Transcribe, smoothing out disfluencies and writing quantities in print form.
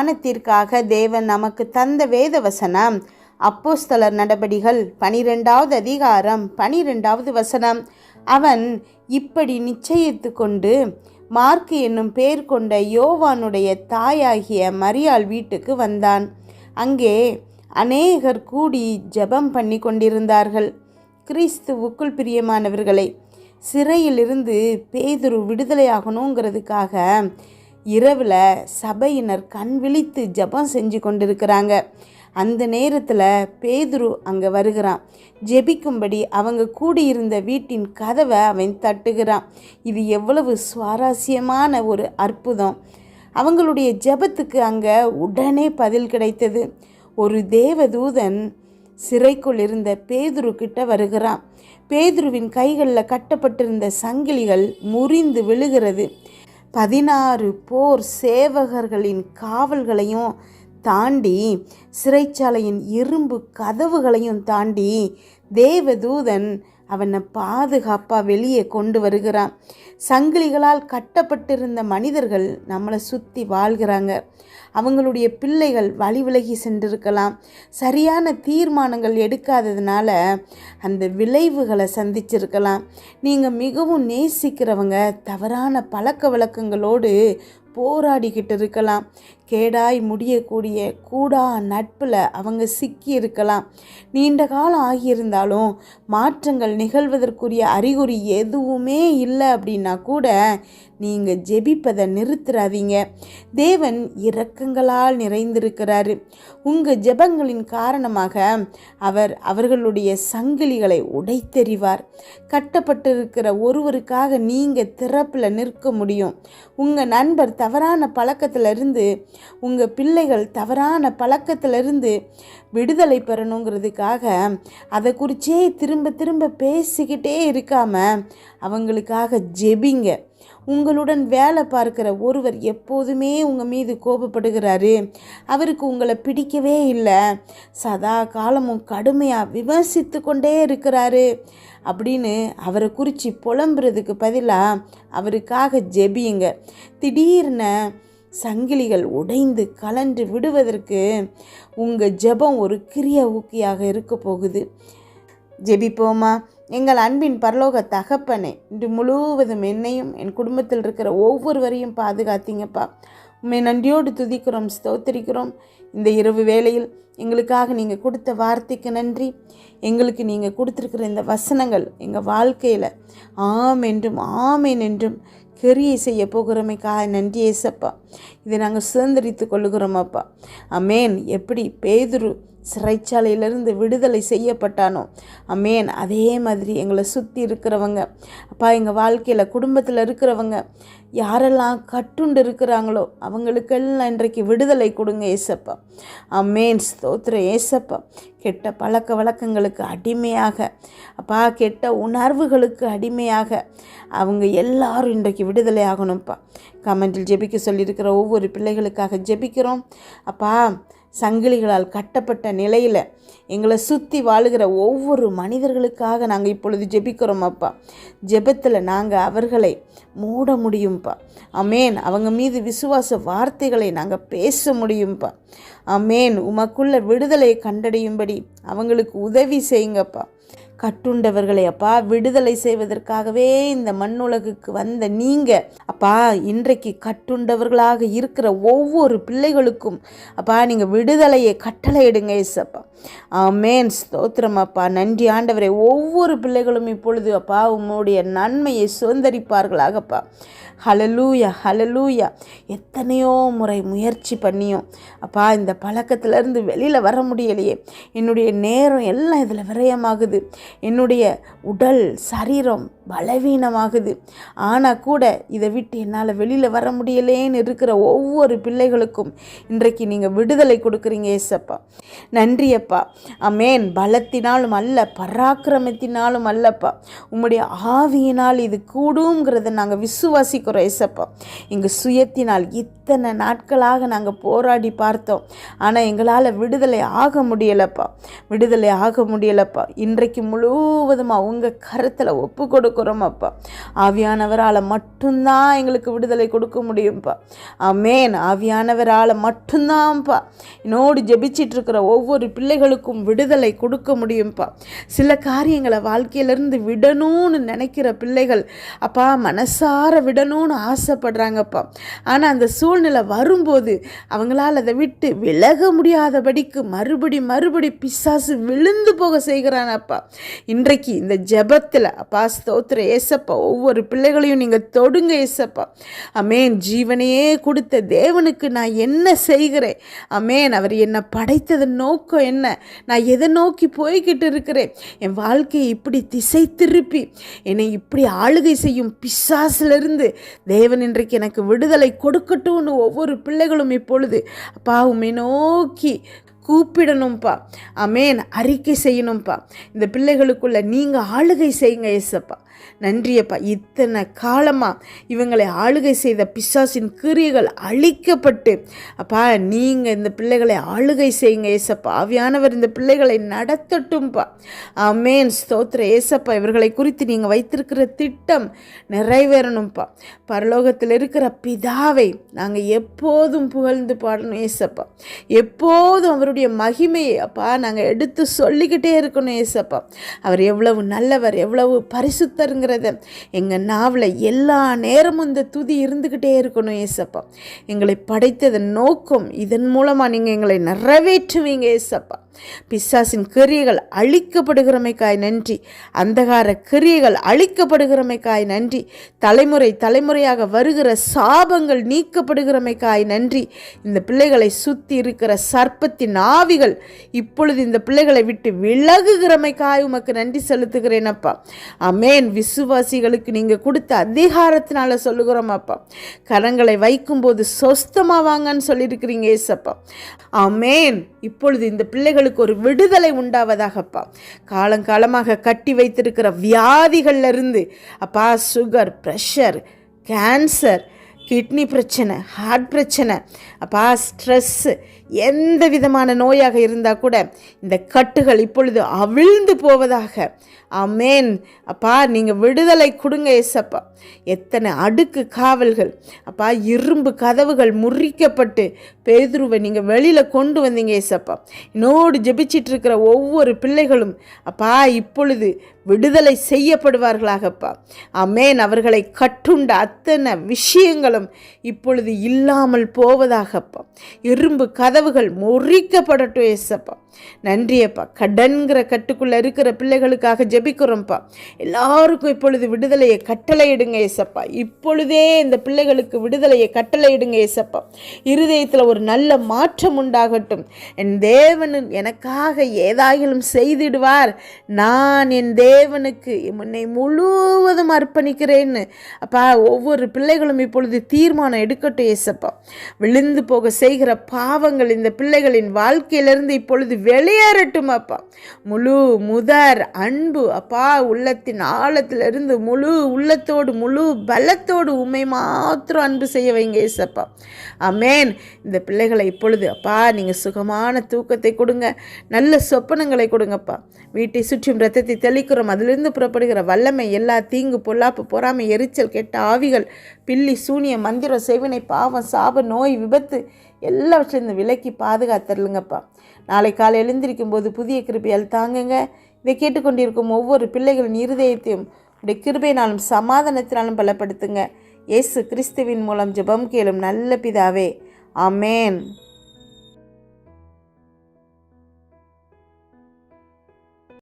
ஞானத்திற்காக தேவன் நமக்கு தந்த வேத வசனம் அப்போஸ்தலர் நடபடிகள் 12வது அதிகாரம் 12வது வசனம். அவன் இப்படி நிச்சயித்து கொண்டு மார்க்கு என்னும் பேர் கொண்ட யோவானுடைய தாயாகிய மரியாள் வீட்டுக்கு வந்தான். அங்கே அநேகர் கூடி ஜெபம் பண்ணி கொண்டிருந்தார்கள். கிறிஸ்துவுக்குள் பிரியமானவர்களை, சிறையிலிருந்து பேதுரு விடுதலையாகணுங்கிறதுக்காக இரவில் சபையினர் கண் விழித்து ஜெபம் செஞ்சு கொண்டிருக்கிறாங்க. அந்த நேரத்தில் பேதுரு அங்கே வருகிறான். ஜெபிக்கும்படி அவங்க கூடியிருந்த வீட்டின் கதவை அவன் தட்டுகிறான். இது எவ்வளவு சுவாரஸ்யமான ஒரு அற்புதம்! அவங்களுடைய ஜெபத்துக்கு அங்கே உடனே பதில் கிடைத்தது. ஒரு தேவதூதன் சிறைக்குள் இருந்த பேதுரு கிட்ட வருகிறான். பேதுருவின் கைகளில் கட்டப்பட்டிருந்த சங்கிலிகள் முறிந்து விழுகிறது. 16 போர் சேவகர்களின் காவல்களையும் தாண்டி, சிறைச்சாலையின் இரும்பு கதவுகளையும் தாண்டி தேவதூதன் அவனை பாதுகாப்பாக வெளியே கொண்டு வருகிறான். சங்கிலிகளால் கட்டப்பட்டிருந்த மனிதர்கள் நம்மளை சுற்றி வாழ்கிறாங்க. அவங்களுடைய பிள்ளைகள் வழி விலகி சென்றிருக்கலாம். சரியான தீர்மானங்கள் எடுக்காததுனால அந்த விளைவுகளை சந்திச்சிருக்கலாம். நீங்கள் மிகவும் நேசிக்கிறவங்க தவறான பழக்க வழக்கங்களோடு போராடிக்கிட்டு இருக்கலாம். கேடாய் முடியக்கூடிய கூடா நட்பில் அவங்க சிக்கி இருக்கலாம். நீண்ட காலம் ஆகியிருந்தாலும் மாற்றங்கள் நிகழ்வதற்குரிய அறிகுறி எதுவுமே இல்லை அப்படின்னா கூட நீங்கள் ஜெபிப்பதை நிறுத்துறாதீங்க. தேவன் இரக்கங்களால் நிறைந்திருக்கிறாரு. உங்கள் ஜெபங்களின் காரணமாக அவர்களுடைய சங்கிலிகளை உடைத்தெறிவார். கட்டப்பட்டிருக்கிற ஒருவருக்காக நீங்கள் திறப்பில் நிற்க முடியும். உங்கள் நண்பர் தவறான பழக்கத்திலிருந்து, உங்கள் பிள்ளைகள் தவறான பழக்கத்திலிருந்து விடுதலை பெறணுங்கிறதுக்காக அதை குறித்தே திரும்ப திரும்ப பேசிக்கிட்டே இருக்காமல் அவங்களுக்காக ஜெபிங்க. உங்களுடன் வேலை பார்க்கிற ஒருவர் எப்போதுமே உங்கள் மீது கோபப்படுகிறாரு, அவருக்கு உங்களை பிடிக்கவே இல்லை, சதா காலமும் கடுமையாக விமர்சித்து கொண்டே இருக்கிறாரு அப்படின்னு அவரை குறித்து புலம்புறதுக்கு பதிலாக அவருக்காக ஜெபியுங்க. திடீர்னு சங்கிலிகள் உடைந்து கலன்று விடுவதற்கு உங்கள் ஜெபம் ஒரு கிரியா ஊக்கியாக இருக்க போகுது. ஜெபிப்போமா? எங்கள் அன்பின் பரலோக தகப்பனே, இன்று முழுவதும் என்னையும் என் குடும்பத்தில் இருக்கிற ஒவ்வொருவரையும் பாதுகாத்தீங்கப்பா. உண்மை நன்றியோடு துதிக்கிறோம், ஸ்தோத்திரிக்கிறோம். இந்த இரவு வேளையில் எங்களுக்காக நீங்கள் கொடுத்த வார்த்தைக்கு நன்றி. எங்களுக்கு நீங்கள் கொடுத்துருக்கிற இந்த வசனங்கள் எங்கள் வாழ்க்கையில் ஆம் என்றும் ஆமேன் என்றும் கிரியை செய்ய போகிறோமேக்காக நன்றி ஏசப்பா. இதை நாங்கள் சுதந்திரித்து கொள்ளுகிறோமப்பா. அமேன். எப்படி பேதுரு சிறைச்சாலையிலிருந்து விடுதலை செய்யப்பட்டானோ அமேன், அதே மாதிரி எங்களை சுற்றி இருக்கிறவங்க அப்பா, எங்கள் வாழ்க்கையில் குடும்பத்தில் இருக்கிறவங்க யாரெல்லாம் கட்டுண்டு இருக்கிறாங்களோ அவங்களுக்கெல்லாம் இன்றைக்கு விடுதலை கொடுங்க ஏசப்பா. அமேன். ஸ்தோத்திரம் ஏசப்பா. கெட்ட பழக்க வழக்கங்களுக்கு அடிமையாக அப்பா, கெட்ட உணர்வுகளுக்கு அடிமையாக அவங்க எல்லாரும் இன்றைக்கு விடுதலை ஆகணும்ப்பா. கமெண்டில் ஜெபிக்க சொல்லியிருக்கிற ஒவ்வொரு பிள்ளைகளுக்காக ஜெபிக்கிறோம் அப்பா. சங்கிலிகளால் கட்டப்பட்ட நிலையில் எங்களை சுற்றி வாழுகிற ஒவ்வொரு மனிதர்களுக்காக நாங்கள் இப்பொழுது ஜெபிக்கிறோம் அப்பா. ஜெபத்தில் நாங்கள் அவர்களை மூட முடியும்ப்பா. அமேன். அவங்க மீது விசுவாச வார்த்தைகளை நாங்கள் பேச முடியும்ப்பா. அமேன். உமக்குள்ள விடுதலை கண்டடையும்படி அவங்களுக்கு உதவி செய்யுங்கப்பா. கட்டுண்டவர்களை அப்பா விடுதலை செய்வதற்காகவே இந்த மண்ணுலகுக்கு வந்த நீங்கள் அப்பா, இன்றைக்கு கட்டுண்டவர்களாக இருக்கிற ஒவ்வொரு பிள்ளைகளுக்கும் அப்பா நீங்கள் விடுதலையை கட்டளையிடுங்க ஏசப்பா. ஆமேன். ஸ்தோத்திரம் அப்பா. நன்றி ஆண்டவரே. ஒவ்வொரு பிள்ளைகளும் இப்பொழுது அப்பா உம்முடைய நன்மையை சுதந்திரிப்பார்களாகப்பா. Hallelujah hallelujah. எத்தனையோ முறை முயற்சி பண்ணியும் அப்பா இந்த பழக்கத்திலேருந்து வெளியில் வர முடியலையே. என்னுடைய நேரம் எல்லாம் இதில் விரயமாகுது. என்னுடைய உடல் சரீரம் பலவீனமாகுது. ஆனால் கூட இதை விட்டு என்னால் வெளியில் வர முடியலேன்னு இருக்கிற ஒவ்வொரு பிள்ளைகளுக்கும் இன்றைக்கு நீங்கள் விடுதலை கொடுக்குறீங்க ஏசப்பா. நன்றி அப்பா. அமேன். பலத்தினாலும் அல்ல, பராக்கிரமத்தினாலும் அல்லப்பா, உம்முடைய ஆவியினால் இது கூடுங்கிறத நாங்கள் விசுவாசிக்கிறோம் ஏசப்பா. எங்கள் சுயத்தினால் இத்தனை நாட்களாக நாங்கள் போராடி பார்த்தோம், ஆனால் எங்களால் விடுதலை ஆக முடியலப்பா. இன்றைக்கு முழுவதுமாக உங்கள் கருத்தில் ஒப்பு கொடுக்குறோம் அப்பா. ஆவியானவரால் மட்டும்தான் எங்களுக்கு விடுதலை கொடுக்க முடியும்ப்பா. ஆமென். ஆவியானவரால் மட்டும்தான்ப்பா என்னோடு ஜெபிச்சிட்ருக்கிற ஒவ்வொரு பிள்ளைகளுக்கும் விடுதலை கொடுக்க முடியும்ப்பா. சில காரியங்களை வாழ்க்கையிலேருந்து விடணும்னு நினைக்கிற பிள்ளைகள் அப்பா மனசார விடணும்னு ஆசைப்படுறாங்கப்பா. ஆனால் அந்த சூழ்நிலை வரும்போது அவங்களால் அதை விட்டு விலக முடியாதபடிக்கு மறுபடி பிசாசு விழுந்து போக செய்கிறானப்பா. இன்றைக்கு இந்த ஜெபத்தில் அப்பா ஸ்தோத்திர ஏசப்பா ஒவ்வொரு பிள்ளைகளையும் நீங்கள் தொடுங்க ஏசப்பா. ஆமென். ஜீவனையே கொடுத்த தேவனுக்கு நான் என்ன செய்கிறேன்? ஆமென். அவர் என்னை படைத்ததன் நோக்கம் என்ன? நான் எதை நோக்கி போய்கிட்டு இருக்கிறேன்? என் வாழ்க்கையை இப்படி திசை திருப்பி என்னை இப்படி ஆளுகை செய்யும் பிசாசிலிருந்து தேவன் இன்றைக்கு எனக்கு விடுதலை கொடுக்கட்டும்னு ஒவ்வொரு பிள்ளைகளும் இப்பொழுது அப்பா உம்மை நோக்கி கூப்பிடணும்ப்பா. ஆமென். அறிக்கை செய்யணும்ப்பா. இந்த பிள்ளைகளுக்குள்ள நீங்கள் ஆளுகை செய்யுங்க ஏசப்பா. நன்றியப்பா. இத்தனை காலமாக இவங்களை ஆளுகை செய்த பிசாசின் கிரியைகள் அழிக்கப்பட்டு அப்பா நீங்கள் இந்த பிள்ளைகளை ஆளுகை செய்யுங்க ஏசப்பா. ஆவியானவர் இந்த பிள்ளைகளை நடத்தட்டும்ப்பா. ஆமென். ஸ்தோத்திர ஏசப்பா. இவர்களை குறித்து நீங்கள் வைத்திருக்கிற திட்டம் நிறைவேறணும்ப்பா. பரலோகத்தில் இருக்கிற பிதாவை நாங்கள் எப்போதும் புகழ்ந்து பாடணும் ஏசப்பா. எப்போதும் அவருடைய மகிமையை அப்பா நாங்கள் எடுத்து சொல்லிக்கிட்டே இருக்கணும் ஏசப்பா. அவர் எவ்வளவு நல்லவர், எவ்வளவு பரிசுத்தருங்கிறத எங்கள் நாவில் எல்லா நேரமும் இந்த துதி இருந்துக்கிட்டே இருக்கணும் ஏசப்பா. எங்களை படைத்ததன் நோக்கம் இதன் மூலமாக நீங்கள் எங்களை நிறைவேற்றுவீங்க ஏசப்பா. பிசாசின் கிரியைகள் அழிக்கப்படுகிறமைக்காய் நன்றி. அந்தகார கிரியைகள் அழிக்கப்படுகிறமைக்காய் நன்றி. தலைமுறையாக வருகிற சாபங்கள் நீக்கப்படுகிறமைக்காய் நன்றி. இந்த பிள்ளைகளை சுற்றி இருக்கிற சர்ப்பத்தின் ஆவிகள் இப்பொழுது இந்த பிள்ளைகளை விட்டு விலகுகிறமைக்காய் உமக்கு நன்றி செலுத்துகிறேன் அப்பா. ஆமென். விசுவாசிகளுக்கு நீங்கள் கொடுத்த அதிகாரத்தினால சொல்லுகிறோம் அப்பா. கரங்களை வைக்கும்போது சொஸ்தமாவாங்கன்னு சொல்லியிருக்கிறீங்க ஏசப்பா. ஆமென். இப்பொழுது இந்த பிள்ளைகளுக்கு ஒரு விடுதலை உண்டாவதாகப்பா. காலங்காலமாக கட்டி வைத்திருக்கிற வியாதிகள்ல இருந்து அப்பா சுகர், ப்ரெஷர், கேன்சர், கிட்னி பிரச்சனை, ஹார்ட் பிரச்சனை, அப்பா ஸ்ட்ரெஸ்ஸு, எந்த விதமான நோயாக இருந்தால் கூட இந்த கட்டுகள் இப்பொழுது அவிழ்ந்து போவதாக. ஆமென். அப்பா நீங்கள் விடுதலை கொடுங்க ஏசப்பா. எத்தனை அடுக்கு காவல்கள் அப்பா, இரும்பு கதவுகள் முறிக்கப்பட்டு பேதுருவை நீங்கள் வெளியில் கொண்டு வந்தீங்க ஏசப்பா. என்னோடு ஜெபிச்சிட்டு இருக்கிற ஒவ்வொரு பிள்ளைகளும் அப்பா இப்பொழுது விடுதலை செய்யப்படுவார்களாகப்பா. ஆமென். அவர்களை கட்டுண்ட அத்தனை விஷயங்களும் இப்பொழுது இல்லாமல் போவதாகப்பா. இரும்பு கதவுகள் முறிக்கப்படட்டும் ஏசப்பா. நன்றியப்பா. கடன்கிற கட்டுக்குள்ளே இருக்கிற பிள்ளைகளுக்காக ஜெபிக்கிறோம்ப்பா. எல்லாருக்கும் இப்பொழுது விடுதலையை கட்டளையிடுங்க ஏசப்பா. இப்பொழுதே இந்த பிள்ளைகளுக்கு விடுதலையை கட்டளையிடுங்க ஏசப்பா. இருதயத்தில் ஒரு நல்ல மாற்றம் உண்டாகட்டும். என் தேவன் எனக்காக ஏதாயிலும் செய்திடுவார், நான் என் தேவனுக்கு முன்னை முழுவதும் அர்ப்பணிக்கிறேன்னு அப்பா ஒவ்வொரு பிள்ளைகளும் இப்பொழுது தீர்மானம் எடுக்கட்டும் ஏசப்பா. விழுந்து போக செய்கிற பாவங்கள் இந்த பிள்ளைகளின் வாழ்க்கையிலிருந்து இப்பொழுது வெளியேறட்டும் அப்பா. முழு முதற் அன்பு அப்பா உள்ளத்தின் ஆழத்திலிருந்து முழு உள்ளத்தோடு முழு பலத்தோடு உண்மை மாத்திரம் அன்பு செய்ய வைங்க ஏசப்பா. ஆமென். இந்த பிள்ளைகளை இப்பொழுது அப்பா நீங்கள் சுகமான தூக்கத்தை கொடுங்க, நல்ல சொப்பனங்களை கொடுங்கப்பா. வீட்டை சுற்றும் இரத்தத்தை தெளிக்கிறோம். அதிலிருந்து புறப்படுகிற வல்லமை எல்லா தீங்கு, பொல்லாப்பு, பொறாமை, எரிச்சல், கெட்ட ஆவிகள், பில்லி, சூனிய, மந்திரம், செய்வினை, பாவம், சாப, நோய், விபத்து எல்லாவற்றிலிருந்து விலக்கி பாதுகாத்தருளுங்கப்பா. நாளை காலை எழுந்திருக்கும் போது புதிய கிருபையால் தாங்குங்க. இதை கேட்டுக்கொண்டிருக்கும் ஒவ்வொரு பிள்ளைகளின் இருதயத்தையும் உடைய கிருபையினாலும் சமாதானத்தினாலும் பலப்படுத்துங்க. இயேசு கிறிஸ்துவின் மூலம் ஜெபம் கேளும் நல்ல பிதாவே. ஆமென்.